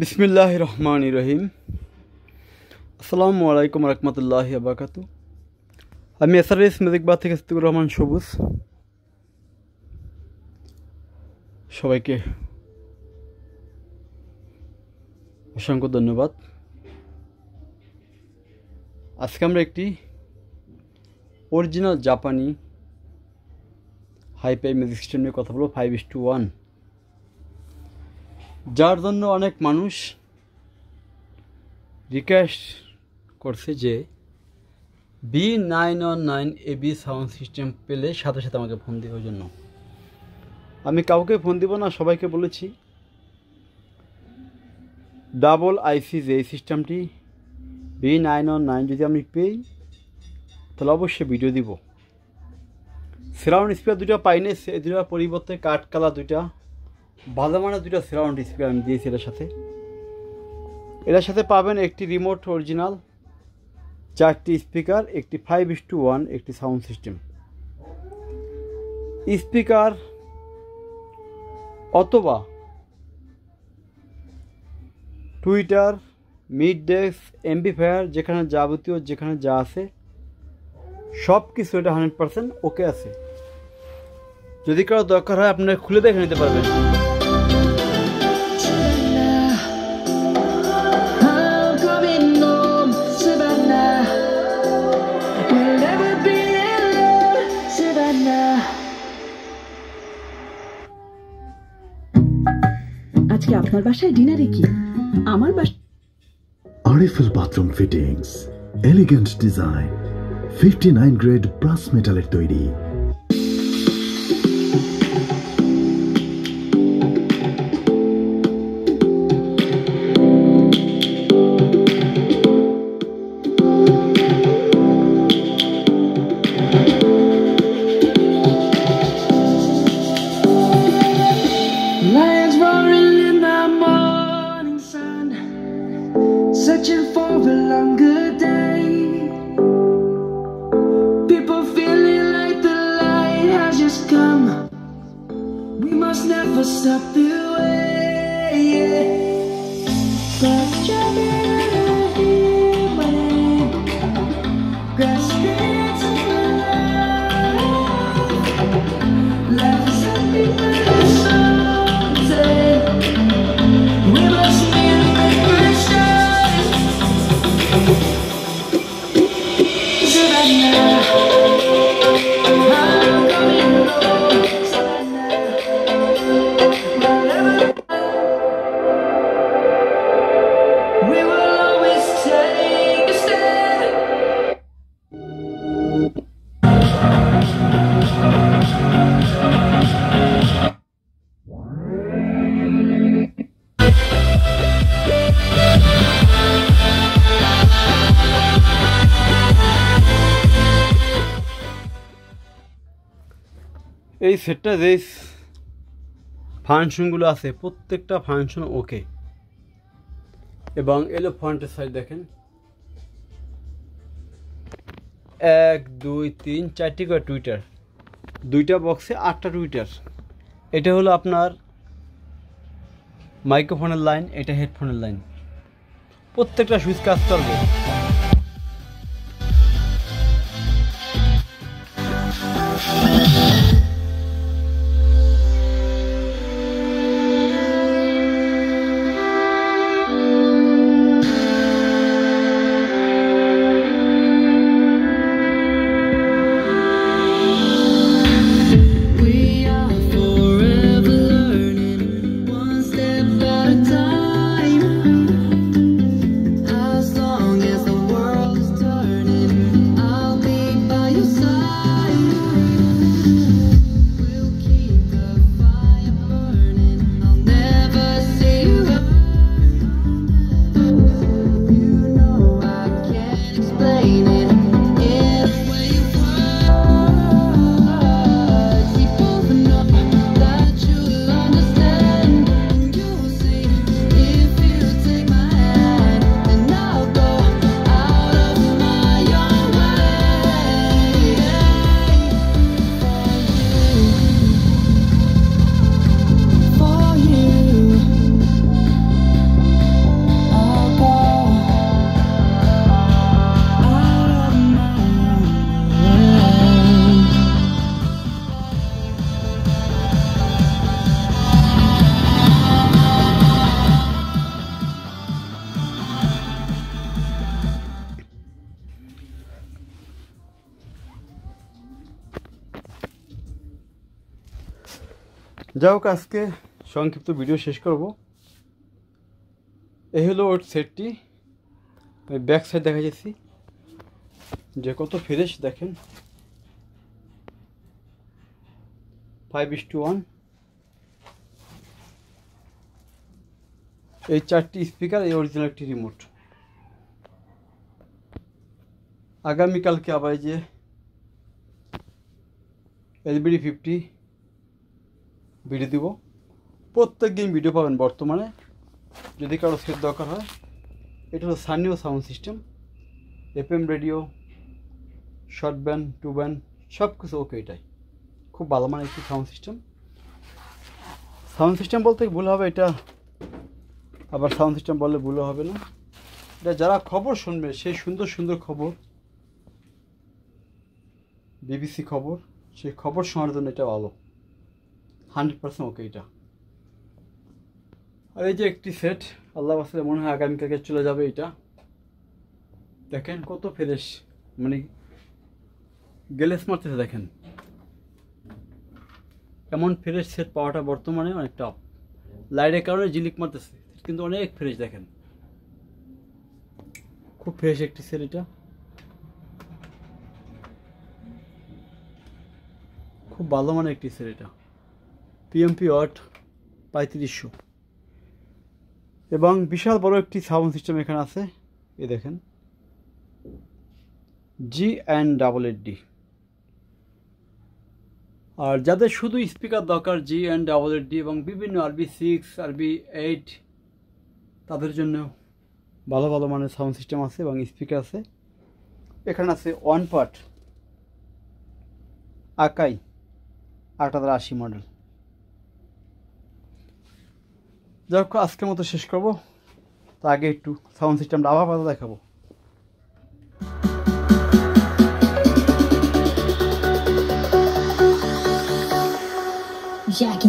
বিসমিল্লাহির রহমানির রহিম। আসসালামু আলাইকুম রহমতুল্লাহি ওয়া বারাকাতুহু। আমি এসআরএস মেজিকবাদ থেকে সিদ্দিকুর রহমান সবুজ। সবাইকে অসংখ্য ধন্যবাদ। আজকে আমরা একটি অরিজিনাল জাপানি হাইপাই মিউজিক সিস্টেম নিয়ে কথা বলবো 5:1, যার জন্য অনেক মানুষ রিকোয়েস্ট করছে যে B919 AB সাউন্ড সিস্টেম পেলে সাথে সাথে আমাকে ফোন দেওয়ার জন্য। আমি কাউকে ফোন দিব না, সবাইকে বলেছি ডাবল আইসি যে এই সিস্টেমটি B919 যদি আমি পেই তাহলে অবশ্যই ভিডিও দিব। সারাউন্ড স্পিকার দুটো পাইনি, এই দুটার পরিবর্তে কাঠ কালার দুইটা ভালো মানের দুটো সারাউন্ড স্পিকার আমি দিয়েছি এটার সাথে পাবেন একটি রিমোট অরিজিনাল, 4টি স্পিকার, একটি 5:1 একটি সাউন্ড সিস্টেম। স্পিকার অথবা টুইটার, মিড ডেস্ক, এমপ্লিফায়ার, যেখানে যাবতীয় যেখানে যা আছে সব কিছু এটা 100% ওকে আছে। যদি কারো দরকার হয় আপনারা খুলে দেখে নিতে পারবেন। আজকে আপনার বাসায় ডিনারে কি? আমার বাসায় RFL bathroom fittings, elegant design, 59 grade brass মেটালের তৈরি। Searching for a longer day. People feeling like the light has just come. We must never stop the way. Such a beauty morning, grasping into life. Life is happy but it's something. We must never stop. এই সেটটা যে ফাংশনগুলো আছে প্রত্যেকটা function ওকে। এবং এলো ফ্রন্টের side দেখেন, 1 2 3 4টি করে টুইটার, 2টা বক্সে 8টা টুইটার। এটা হলো আপনার মাইক্রোফোনের লাইন, এটা হেডফোনের লাইন। প্রত্যেকটা সুইচ কাজ করবে। As long as যাই হোক, আজকে সংক্ষিপ্ত ভিডিও শেষ করব। এই হলো ওর সেটটি। আমি ব্যাক সাইড দেখা যাচ্ছি যে কত ফ্রেশ দেখেন। 5:1। এই 4টি স্পিকার, এই অরিজিনাল একটি রিমোট। আগামীকালকে আবার যে LBD 50 ভিডিও দিব। প্রত্যেক দিন ভিডিও পাবেন বর্তমানে। যদি কারো সেট দরকার হয়, এটা হলো Sanyo sound system, FM radio, short band, 2 band, সব কিছু ওকে। এটাই খুব ভালো মানের একটি সাউন্ড সিস্টেম। সাউন্ড সিস্টেম বলতে ভুল হবে, এটা আবার সাউন্ড সিস্টেম বললে ভুল হবে না। এটা যারা খবর শুনবে, সেই সুন্দর সুন্দর খবর, BBC খবর, সেই খবর শোনার জন্য এটা ভালো। 100% ওকে এটা। আর এই যে একটি সেট, আল্লাহ বাসলে মনে হয় আগামীকালকে চলে যাবে। এটা দেখেন কত ফ্রেশ, মানে গ্লেস মারতেছে দেখেন। এমন ফ্রেশ সেট পাওয়াটা বর্তমানে অনেক টাফ। লাইটের কারণে জিলিক মারতেছে, কিন্তু অনেক ফ্রেশ দেখেন। খুব ফ্রেশ একটি সেট এটা, খুব ভালো মানের একটি সেট এটা। PMP ওয়াট 3500 এবং বিশাল বড় একটি সাউন্ড সিস্টেম এখানে আছে। এই দেখেন G&8D। আর যাদের শুধু স্পিকার দরকার G&8D এবং বিভিন্ন RB6, RB8, তাদের জন্য ভালো ভালো মানের সাউন্ড সিস্টেম আছে এবং স্পিকার আছে। এখানে আছে 1 পার্ট আকাই 8080 মডেল। যাই হোক, আজকের মতো শেষ করবো। তার আগে একটু সাউন্ড সিস্টেমটা আবার দেখাবো। Jack